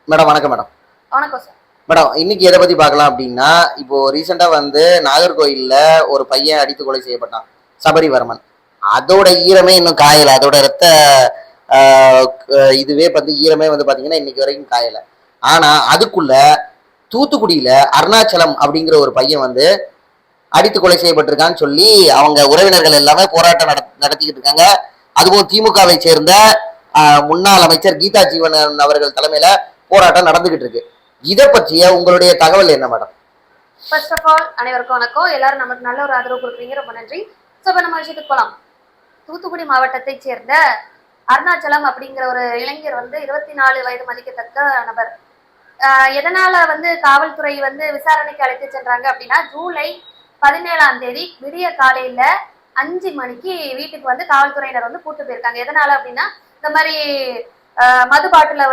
Madam வணக்கம் madam. வணக்கம் sir. Madam இன்னைக்கு எதை பத்தி பார்க்கலாம் அப்படின்னா, இப்போ ரீசெண்டா நாகர்கோயில்ல ஒரு பையன் அடித்து கொலை செய்யப்பட்டான், சபரிவர்மன். அதோட ஈரமே இன்னும் காயல. அதோட ரத்த இதுவே ஈரமே பாத்தீங்கன்னா இன்னைக்கு வரைக்கும் காயல. ஆனா அதுக்குள்ள தூத்துக்குடியில அருணாச்சலம் அப்படிங்கிற ஒரு பையன் அடித்து கொலை செய்யப்பட்டிருக்கான்னு சொல்லி அவங்க உறவினர்கள் எல்லாமே போராட்டம் நடத்திக்கிட்டு இருக்காங்க. அதுவும் திமுகவை சேர்ந்த முன்னாள் அமைச்சர் கீதா ஜீவன் அவர்கள் தலைமையில போராட்டம் நடந்துகிட்டு இருக்கு. இதை பற்றிய உங்களுடைய தகவல் என்ன மேடம்? ஃபர்ஸ்ட் ஆஃப் ஆல் அனைவருக்கும் வணக்கம். எல்லாரும் நமக்கு நல்ல ஒரு ஆதரவு கொடுக்குறீங்க, ரொம்ப நன்றி. ஸோ இப்போ நம்ம விஷயத்துக்கு போகலாம். தூத்துக்குடி மாவட்டத்தை சேர்ந்த அருணாச்சலம் அப்படிங்கிற ஒரு இளைஞர் 24 வயது மதிக்கத்தக்க நபர். எதனால காவல்துறை விசாரணைக்கு அழைத்து சென்றாங்க அப்படின்னா, ஜூலை 17ஆம் தேதி விடிய காலையில 5 மணிக்கு வீட்டுக்கு காவல்துறையினர் கூட்டு போயிருக்காங்க. எதனால அப்படின்னா, இந்த மாதிரி மது பாட்டில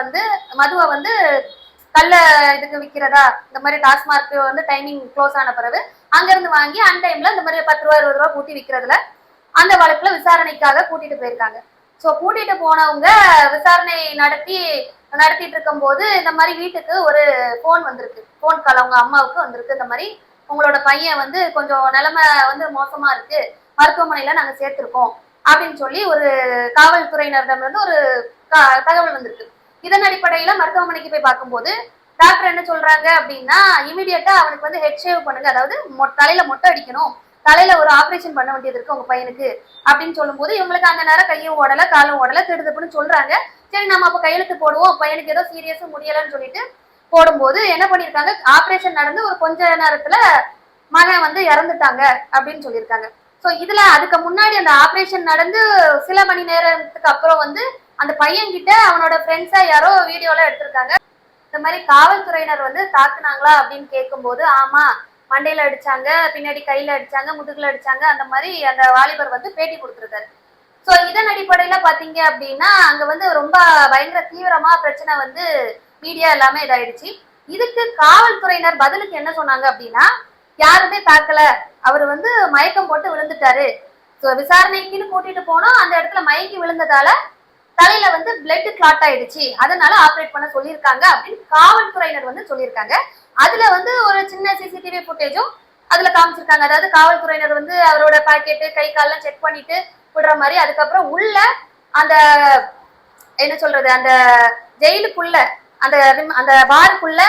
மதுவை கல்ல இதுக்கு விற்கிறதா, இந்த மாதிரி டாஸ்மார்க் டைமிங் க்ளோஸ் ஆன பிறகு அங்கிருந்து வாங்கி அன் டைம்ல இந்த மாதிரி 10 ரூபா 20 ரூபா கூட்டி விற்கிறதுல அந்த வழக்குல விசாரணைக்காக கூட்டிட்டு போயிருக்காங்க. ஸோ கூட்டிட்டு போனவங்க விசாரணை நடத்திட்டு இருக்கும் போது இந்த மாதிரி வீட்டுக்கு ஒரு போன் வந்திருக்கு. போன் கால் அவங்க அம்மாவுக்கு வந்திருக்கு. இந்த மாதிரி உங்களோட பையன் கொஞ்சம் நிலைமை மோசமா இருக்கு, மருத்துவமனையில நாங்க சேர்த்திருக்கோம் அப்படின்னு சொல்லி ஒரு காவல்துறையினரிடம் ஒரு தகவல் வந்திருக்கு. இதன் அடிப்படையில மருத்துவமனைக்கு போய் பார்க்கும்போது டாக்டர் என்ன சொல்றாங்க அப்படின்னா, இமீடியட்டா அவனுக்கு ஹெட் ஷேவ் பண்ணுங்க, அதாவது தலையில மொட்டை அடிக்கணும், தலையில ஒரு ஆபரேஷன் பண்ண வேண்டியது இருக்கு உங்க பையனுக்கு அப்படின்னு சொல்லும் போது, இவங்களுக்கு அந்த நேரம் கையும் ஓடல காலும் ஓடல திடுதுப்புன்னு சொல்றாங்க. சரி நம்ம அப்ப கையெழுத்து போடுவோம், பையனுக்கு ஏதோ சீரியஸும் முடியலன்னு சொல்லிட்டு போடும்போது என்ன பண்ணிருக்காங்க, ஆபரேஷன் நடந்து ஒரு கொஞ்ச நேரத்துல மகன் இறந்துட்டாங்க அப்படின்னு சொல்லியிருக்காங்க. ஸோ இதுல அதுக்கு முன்னாடி அந்த ஆபரேஷன் நடந்து சில மணி நேரத்துக்கு அப்புறம் அந்த பையன் கிட்ட அவனோட ஃப்ரெண்ட்ஸா யாரோ வீடியோல எடுத்திருக்காங்க. இந்த மாதிரி காவல்துறையினர் தாக்குனாங்களா அப்படின்னு கேட்கும்போது, ஆமா மண்டையில அடிச்சாங்க, பின்னாடி கையில அடிச்சாங்க, முதுகுல அடிச்சாங்க, அந்த மாதிரி அந்த வாலிபர் பேட்டி கொடுத்துருக்காரு. ஸோ இதன் அடிப்படையில பாத்தீங்க அப்படின்னா அங்க ரொம்ப பயங்கர தீவிரமா பிரச்சனை மீடியா எல்லாமே இதாயிடுச்சு. இதுக்கு காவல்துறையினர் பதிலுக்கு என்ன சொன்னாங்க அப்படின்னா, யாருமே தாக்கல, அவர் மயக்கம் போட்டு விழுந்துட்டாரு, ஸோ விசாரணைக்குன்னு கூட்டிட்டு போனோம், அந்த இடத்துல மயக்கி விழுந்ததால தலையில பிளட் கிளாட் ஆயிடுச்சு, அதனால ஆப்ரேட் பண்ண சொல்லியிருக்காங்க அப்படின்னு காவல்துறையினர் சொல்லியிருக்காங்க. அதுல ஒரு சின்ன சிசிடிவி ஃபுட்டேஜும் அதுல காமிச்சிருக்காங்க. அதாவது காவல்துறையினர் அவரோட பாக்கெட்டு கை கால்லாம் செக் பண்ணிட்டு விடுற மாதிரி, அதுக்கப்புறம் உள்ள அந்த என்ன சொல்றது, அந்த ஜெயிலுக்குள்ள அந்த அந்த பாருக்குள்ள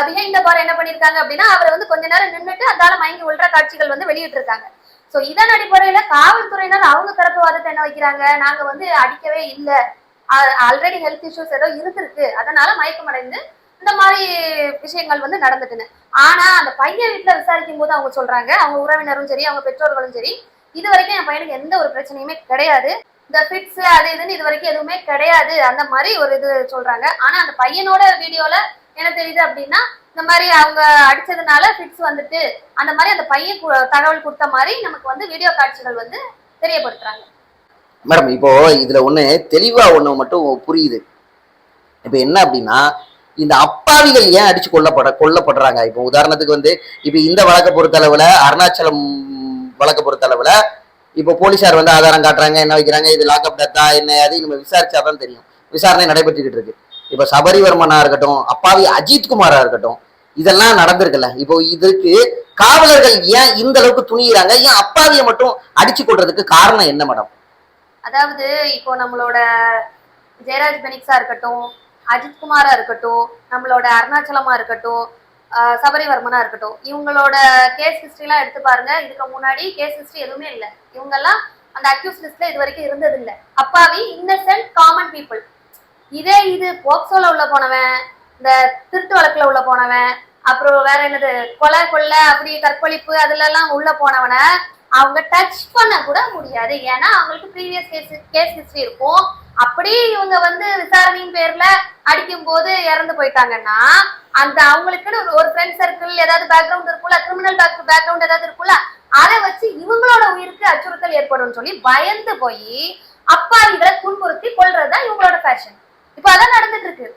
பிஹைண்ட் த பார் என்ன பண்ணிருக்காங்க அப்படின்னா, அவர் கொஞ்ச நேரம் நின்றுட்டு அதால மயங்கி விழுற காட்சிகள் வெளியிட்டு இருக்காங்க. சோ இதன் அடிப்படையில காவல்துறையினர் அவங்க தரப்பு வாதத்தை என்ன வைக்கிறாங்க, நாங்க அடிக்கவே இல்லை, ஆல்ரெடி ஹெல்த் இஷ்யூஸ் ஏதோ இருந்திருக்கு, அதனால மயக்கமடைந்து இந்த மாதிரி விஷயங்கள் நடந்துட்டுன்னு. ஆனா அந்த பையன் வீட்டுல விசாரிக்கும் போது அவங்க சொல்றாங்க, அவங்க உறவினரும் சரி அவங்க பெற்றோர்களும் சரி, இது வரைக்கும் என் பையனுக்கு எந்த ஒரு பிரச்சனையுமே கிடையாது, இந்த ஃபிட்ஸ் அது இதுன்னு இது வரைக்கும் எதுவுமே கிடையாது, அந்த மாதிரி ஒரு இது சொல்றாங்க. ஆனா அந்த பையனோட வீடியோல என்ன தெரியுது அப்படின்னா, இந்த மாதிரி அவங்க அடிச்சதுனால ஃபிட்ஸ் அந்த மாதிரி அந்த பையன் தகவல் கொடுத்த மாதிரி நமக்கு வீடியோ காட்சிகள் தெரியப்படுத்துறாங்க. மேடம் இப்போ இதுல ஒண்ணு தெளிவா ஒண்ணு மட்டும் புரியுது. இப்ப என்ன அப்படின்னா, இந்த அப்பாவிகள் ஏன் அடிச்சு கொல்லப்படுறாங்க? இப்போ உதாரணத்துக்கு இப்ப இந்த வழக்கை பொறுத்தளவுல, அருணாச்சலம் வழக்கை பொறுத்தளவுல இப்போ போலீசார் ஆதாரம் காட்டுறாங்க, என்ன வைக்கிறாங்க, இது லாக்அப் டெத்தா என்ன அது நம்ம விசாரிச்சாதான் தெரியும். விசாரணை நடைபெற்றுக்கிட்டு இருக்கு. இப்ப சபரிவர்மனா இருக்கட்டும், அப்பாவி அஜித்குமாரா இருக்கட்டும், இதெல்லாம் நடந்திருக்குல்ல. இப்போ இதுக்கு காவலர்கள் ஏன் இந்த அளவுக்கு துணியிறாங்க? ஏன் அப்பாவியை மட்டும் அடிச்சு கொள்றதுக்கு காரணம் என்ன மேடம்? அதாவது இப்போ நம்மளோட ஜெயராஜ் பெனிக்ஸா இருக்கட்டும், அஜித்குமாரா இருக்கட்டும், நம்மளோட அருணாச்சலமா இருக்கட்டும், சபரிவர்மனா இருக்கட்டும், இவங்களோட கேஸ் ஹிஸ்டரிலாம் எடுத்து பாருங்க. இதுக்கு முன்னாடி கேஸ் ஹிஸ்டரி எதுவுமே இல்லை. இவங்கெல்லாம் அந்த அக்யூஸ் லிஸ்ட்ல இது வரைக்கும் இருந்தது இல்லை. அப்பாவி இன்னசென்ட் காமன் பீப்புள். இதே இது போக்சோல உள்ள போனவன், இந்த திருட்டு வழக்குல உள்ள போனவன், அப்புறம் வேற என்னது கொலை கொள்ளை அப்படி கற்பழிப்பு அதுல எல்லாம் உள்ள போனவனை அவங்க டச் பண்ண கூட முடியாது. ஏன்னா அவங்களுக்கு ப்ரீவியஸ் கேஸ் ஹிஸ்டரி இருக்கும். அப்படி இவங்க விசாரணையின் பேர்ல அடிக்கும் போது இறந்து போயிட்டாங்கன்னா, அந்த அவங்களுக்குன்னு ஒரு ஃப்ரெண்ட் சர்க்கிள் ஏதாவது பேக்ரவுண்ட் இருக்குல்ல, கிரிமினல் பேக்ரவுண்ட் ஏதாவது இருக்குல்ல, அதை வச்சு இவங்களோட உயிருக்கு அச்சுறுத்தல் ஏற்படும் சொல்லி பயந்து போய் அப்பாவிகளை துன்புறுத்தி கொள்றதுதான் இவங்களோட ஃபேஷன். இப்ப அதான் நடந்துட்டு இருக்கு.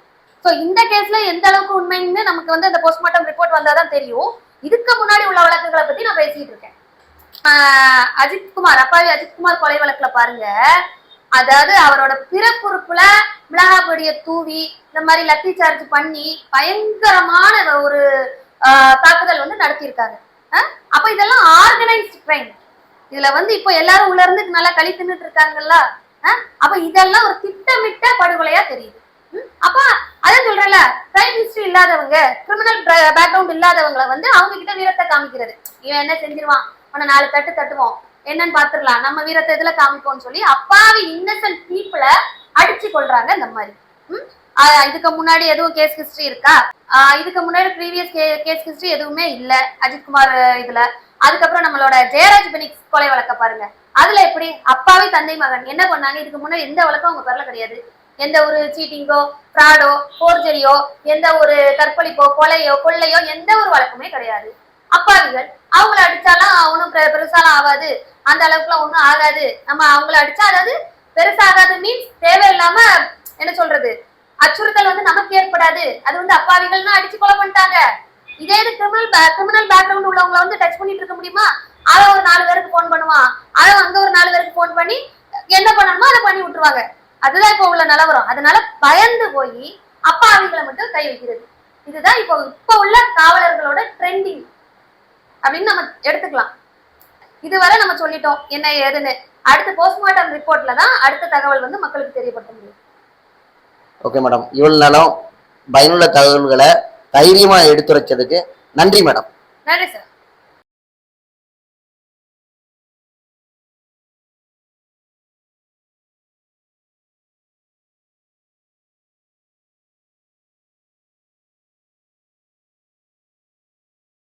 சோ இந்த கேஸ்ல எந்த அளவுக்கு உண்மைன்னு நமக்கு அந்த போஸ்ட்மார்ட்டம் ரிப்போர்ட் வந்தாதான் தெரியும். இதுக்கு முன்னாடி உள்ள வழக்குகளை பத்தி நான் பேசிட்டு இருக்கேன். அஜித்குமார், அப்பாவி அஜித்குமார் கொலை வழக்குல பாருங்க, அதாவது அவரோட பிறப்புறுப்புல மிளகா பொடியை தூவி இந்த மாதிரி லத்தி சார்ஜ் பண்ணி பயங்கரமான ஒரு தாக்குதல் வந்து நடத்தியிருக்காங்க. அப்ப இதெல்லாம் ஆர்கனைஸ்ட் கிரைம். இதுல வந்து இப்போ எல்லாரும் உள்ள இருந்து நல்லா களி தின்னுட்டு இருக்காங்கல்ல. அப்ப இதெல்லாம் ஒரு திட்டமிட்ட படுகொலையா தெரியுது. அப்ப அதான் சொல்றேன்ல, கிரைம் ஹிஸ்டரி இல்லாதவங்க, கிரிமினல் பேக்ரவுண்ட் இல்லாதவங்களை வந்து அவங்க கிட்ட வீரத்தை காமிக்கிறது. இவன் என்ன செஞ்சிருவான், உன்னை 4 தட்டு தட்டுவோம், என்னன்னு பாத்துடலாம், நம்ம வீரத்தை இதுல காமிப்போம்னு சொல்லி அப்பாவி இன்னசென்ட் பீப்புளை அடிச்சு கொள்றாங்க. இந்த மாதிரி இதுக்கு முன்னாடி எதுவும் கேஸ் ஹிஸ்டரி இருக்கா? இதுக்கு முன்னாடி ப்ரீவியஸ் கேஸ் ஹிஸ்டரி எதுவுமே இல்ல அஜித்குமார் இதுல. அதுக்கப்புறம் நம்மளோட ஜெயராஜ் பெனிக்ஸ் கொலை வழக்க பாருங்க, அதுல எப்படி அப்பாவி தந்தை மகன் என்ன பண்ணாங்க? இதுக்கு முன்னாடி எந்த வழக்கம் அவங்க பேர்ல கிடையாது. எந்த ஒரு சீட்டிங்கோ, ஃப்ராடோ, போர்ஜரியோ, எந்த ஒரு கற்பழிப்போ, கொள்ளையோ எந்த ஒரு வழக்குமே கிடையாது. அப்பாவிகள் அவங்கள அடிச்சாலாம் ஒன்றும் பெருசாலாம் ஆகாது, அந்த அளவுக்குலாம் ஒன்றும் ஆகாது. நம்ம அவங்கள அடிச்சா அதாவது பெருசாகாது மீன்ஸ் தேவையில்லாம என்ன சொல்றது, அச்சுறுத்தல் வந்து நமக்கு ஏற்படாது. அது வந்து அப்பாவிகள்னா அடிச்சு கொலை பண்ணிட்டாங்க. இதே இது கிரிமினல் பேக்ரவுண்ட் உள்ளவங்களை வந்து டச் பண்ணிட்டு இருக்க முடியுமா? அதை ஒரு 4 பேருக்கு போன் பண்ணுவான், அதை அங்க ஒரு 4 பேருக்கு போன் பண்ணி என்ன பண்ணணுமோ அதை பண்ணி விட்டுருவாங்க. அதுதான் இப்போ உள்ள நிலவரம். அதனால பயந்து போய் அப்பாவிகளை மட்டும் கை வைக்கிறது. இதுதான் இப்போ உள்ள காவலர்களோட ட்ரெண்டிங் அப்படின்னு நம்ம எடுத்துக்கலாம். இதுவரை நம்ம சொல்லிட்டோம் என்ன ஏதுன்னு. அடுத்த போஸ்ட்மார்ட்டம் ரிப்போர்ட்ல தான் அடுத்த தகவல் வந்து மக்களுக்கு தெரியப்படுத்த முடியும். ஓகே மேடம், இவ்வளவு நாளும் பயனுள்ள தகவல்களை தைரியமா எடுத்துரைச்சதுக்கு நன்றி மேடம். நன்றி சார்.